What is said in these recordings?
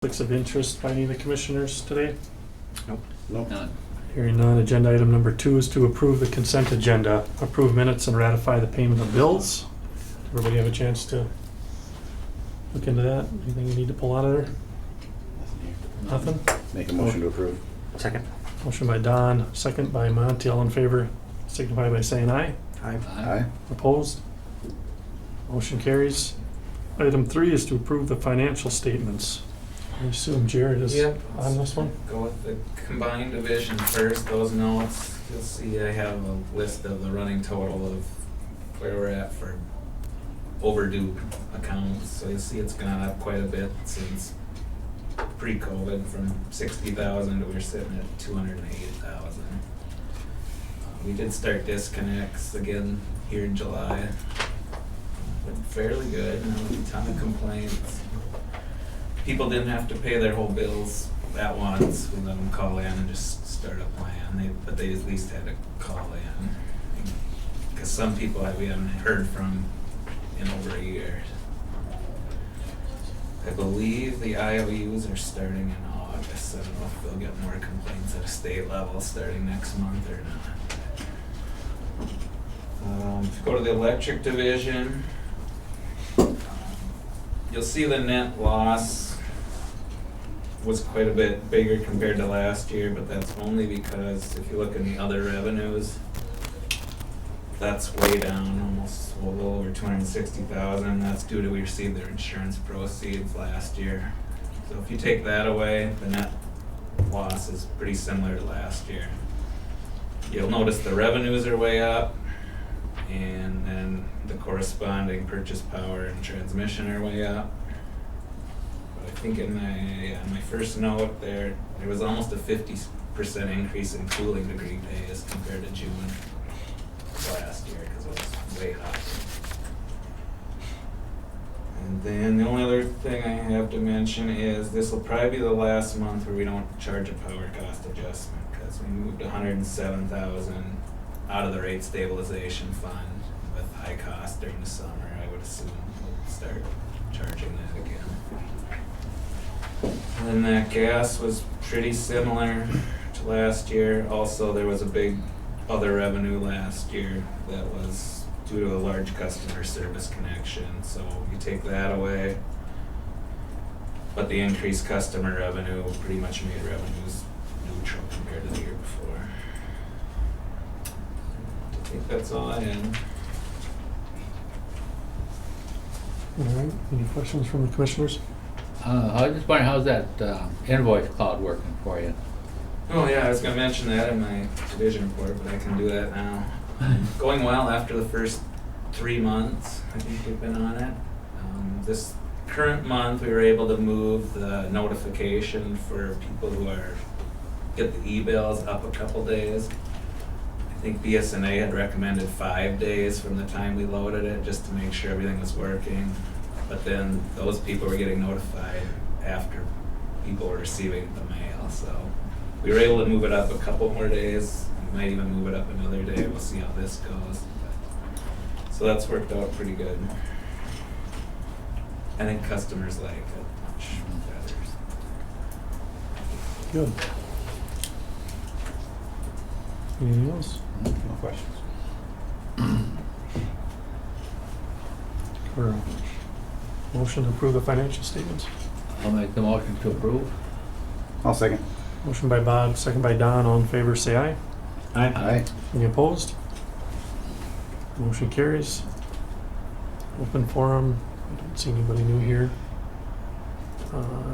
Conflicts of interest by any of the commissioners today? Nope. None. Hearing none, agenda item number 2 is to approve the consent agenda, approve minutes and ratify the payment of bills. Everybody have a chance to look into that? Anything you need to pull out of there? Nothing? Make a motion to approve. Second. Motion by Don, second by Monty. All in favor signify by saying aye. Aye. Opposed? Motion carries. Item 3 is to approve the financial statements. I assume Jared is Yep. on this one? Go with the combined division first, those notes, you'll see I have a list of the running total of where we're at for overdue accounts. So you'll see it's gone up quite a bit since pre-COVID, from 60,000 to we're sitting at 280,000. We did start disconnects again here in July. Went fairly good, not a ton of complaints. People didn't have to pay their whole bills at once. We let them call in and just start a plan. But they at least had to call in. Because some people we haven't heard from in over a year. I believe the IOUs are starting in August. I don't know if they'll get more complaints at a state level starting next month or not. If you go to the electric division, you'll see the net loss was quite a bit bigger compared to last year, but that's only because if you look in the other revenues, that's way down, almost a little over 260,000. That's due to we received their insurance proceeds last year. So if you take that away, the net loss is pretty similar to last year. You'll notice the revenues are way up, and then the corresponding purchase power and transmission are way up. But I think in my first note there was almost a 50% increase in cooling degree days compared to June last year, because it was way hot. And then the only other thing I have to mention is this will probably be the last month where we don't charge a power cost adjustment, because we moved 107,000 out of the rate stabilization fund with high cost during the summer. I would assume we'll start charging that again. And then that gas was pretty similar to last year. Also, there was a big other revenue last year that was due to a large customer service connection. So you take that away, but the increased customer revenue pretty much made revenues neutral compared to the year before. I think that's all I had. All right, any questions from the commissioners? I was just wondering, how's that invoice cloud working for you? Oh yeah, I was gonna mention that in my division report, but I can do that now. Going well after the first 3 months, I think we've been on it. This current month, we were able to move the notification for people who get the e-bills up a couple days. I think BSNA had recommended 5 days from the time we loaded it, just to make sure everything was working. But then those people were getting notified after people were receiving the mail, so we were able to move it up a couple more days. We might even move it up another day. We'll see how this goes. So that's worked out pretty good. I think customers like it much better. Good. Anything else? No questions. Or motion to approve the financial statements? I'll make the motion to approve. I'll second. Motion by Bob, second by Don. All in favor say aye. Aye. Any opposed? Motion carries. Open forum. I don't see anybody new here.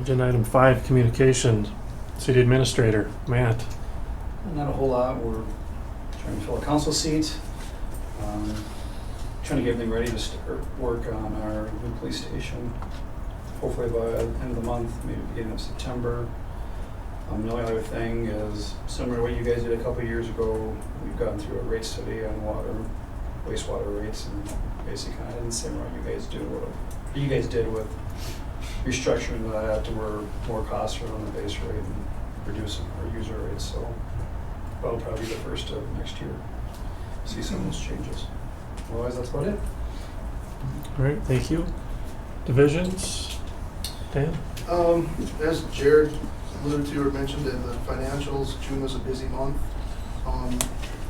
Agenda item 5, communication. City Administrator, Matt. Not a whole lot. We're trying to fill a council seat. Trying to get everything ready to start work on our new police station. Hopefully by the end of the month, maybe beginning of September. The only other thing is, similar to what you guys did a couple of years ago, we've gone through a rate study on wastewater rates, and basically kind of in the same way you guys did with restructuring that to where more costs are on the base rate and reducing our user rates. So that'll probably be the first of next year. See some of those changes. Otherwise, that's about it. All right, thank you. Divisions, Dan? As Jared alluded to or mentioned in the financials, June was a busy month. You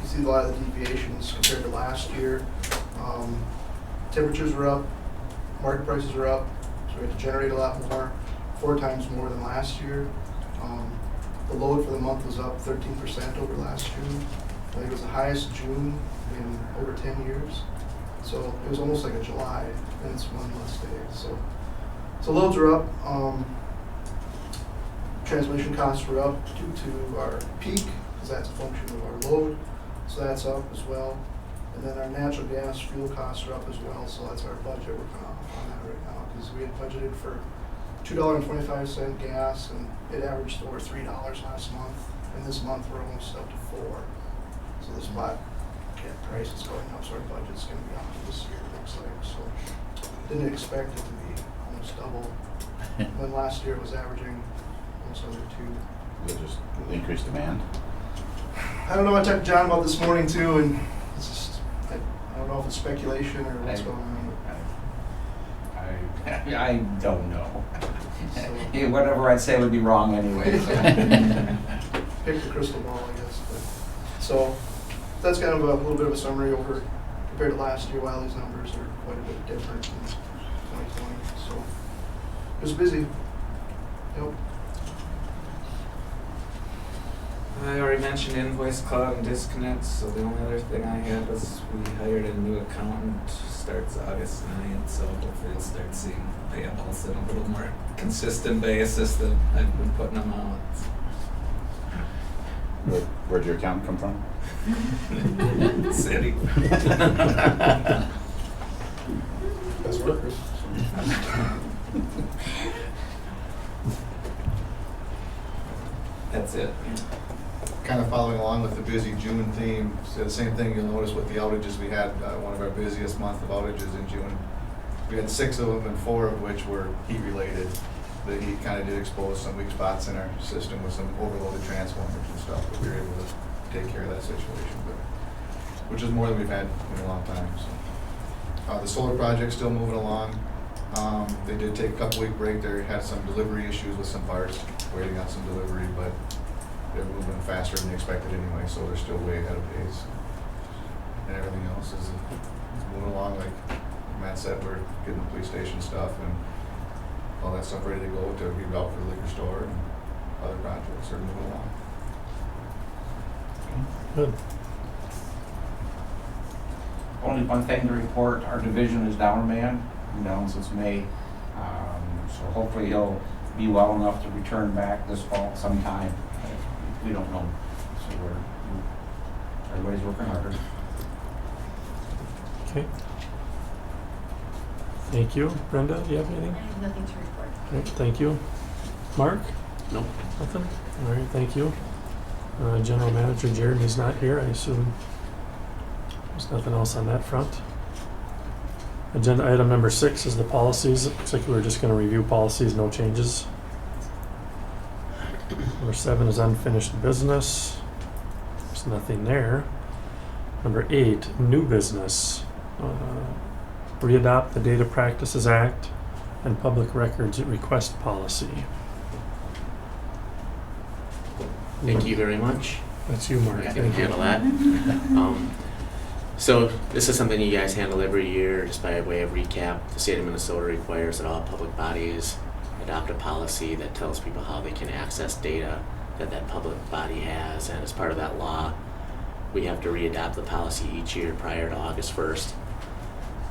see a lot of the deviations compared to last year. Temperatures were up, market prices were up, so we had to generate a lot more, 4 times more than last year. The load for the month was up 13% over last June. I think it was the highest June in over 10 years. So it was almost like a July, and it's one less day. So loads were up. Transmission costs were up due to our peak, because that's a function of our load. So that's up as well. And then our natural gas fuel costs are up as well. So that's our budget. We're kind of on that right now, because we had budgeted for $2.25 gas, and it averaged over $3 last month. And this month we're almost up to $4. So the spot price is going up, so our budget's going to be up this year, it looks like. So didn't expect it to be almost double. When last year it was averaging almost under 2. Is it just increased demand? I don't know. I talked to John about this morning too, and it's just I don't know if it's speculation or what's going on. I don't know. So, Hey, whatever I'd say would be wrong anyway. So. pick the crystal ball, I guess. But, so that's kind of a little bit of a summary over compared to last year. While these numbers are quite a bit different in 2020, so it was busy. Yep. I already mentioned invoice cloud and disconnects, so the only other thing I had was we hired a new accountant, starts August 9th, so hopefully we'll start seeing payables on a little more consistent basis than I've been putting them out. Where'd your accountant come from? City. Best workers. That's it. Kind of following along with the busy June theme, so the same thing you'll notice with the outages. We had one of our busiest month of outages in June. We had 6 of them, and 4 of which were heat related. The heat kind of did expose some weak spots in our system with some overloaded transformers and stuff, but we were able to take care of that situation, which is more than we've had in a long time. So, the solar project's still moving along. They did take a couple-week break. They had some delivery issues with some parts, waiting on some delivery, but they're moving faster than they expected anyway, so they're still way ahead of pace. And everything else is moving along, like Matt said. We're getting the police station stuff and all that stuff ready to go to reroute for the liquor store, and other projects are moving along. Good. Only one thing to report, our division is down a man, been down since May. So hopefully he'll be well enough to return back this fall sometime. We don't know. So everybody's working harder. Okay. Thank you. Brenda, do you have anything? I have nothing to report. All right, thank you. Mark? Nope. Nothing? All right, thank you. General Manager Jeremy's not here. I assume there's nothing else on that front. Agenda item number 6 is the policies. It looks like we're just going to review policies, no changes. Number 7 is unfinished business. There's nothing there. Number 8, new business. Readopt the Data Practices Act and Public Records Request Policy. Thank you very much. That's you, Mark. I can handle that. So this is something you guys handle every year. Just by way of recap, the state of Minnesota requires that all public bodies adopt a policy that tells people how they can access data that public body has, and as part of that law, we have to readopt the policy each year prior to August 1st.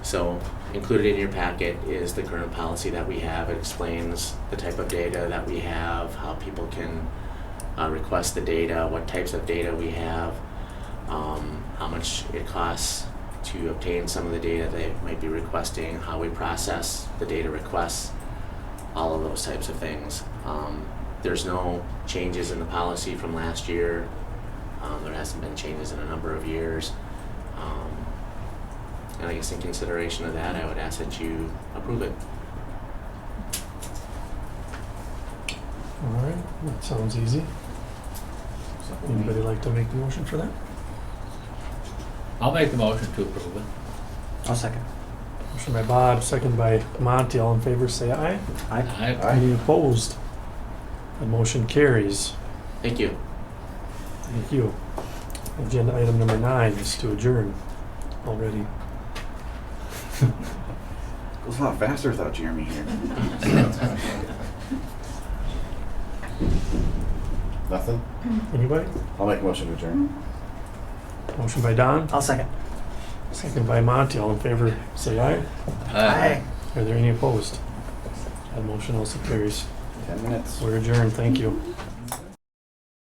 So included in your packet is the current policy that we have. It explains the type of data that we have, how people can request the data, what types of data we have, how much it costs to obtain some of the data they might be requesting, how we process the data requests, all of those types of things. There's no changes in the policy from last year. There hasn't been changes in a number of years. And I guess in consideration of that, I would ask that you approve it. All right, that sounds easy. Anybody like to make the motion for that? I'll make the motion to approve it. I'll second. Motion by Bob, second by Monty. All in favor, say aye. Any opposed? The motion carries. Thank you. Thank you. Agenda item number 9 is to adjourn already. Goes a lot faster without Jeremy here. Nothing? Anybody? I'll make a motion to adjourn. Motion by Don, I'll second. second by Monty. All in favor, say aye. Aye. Are there any opposed? That motion also carries. 10 minutes. We're adjourned. Thank you.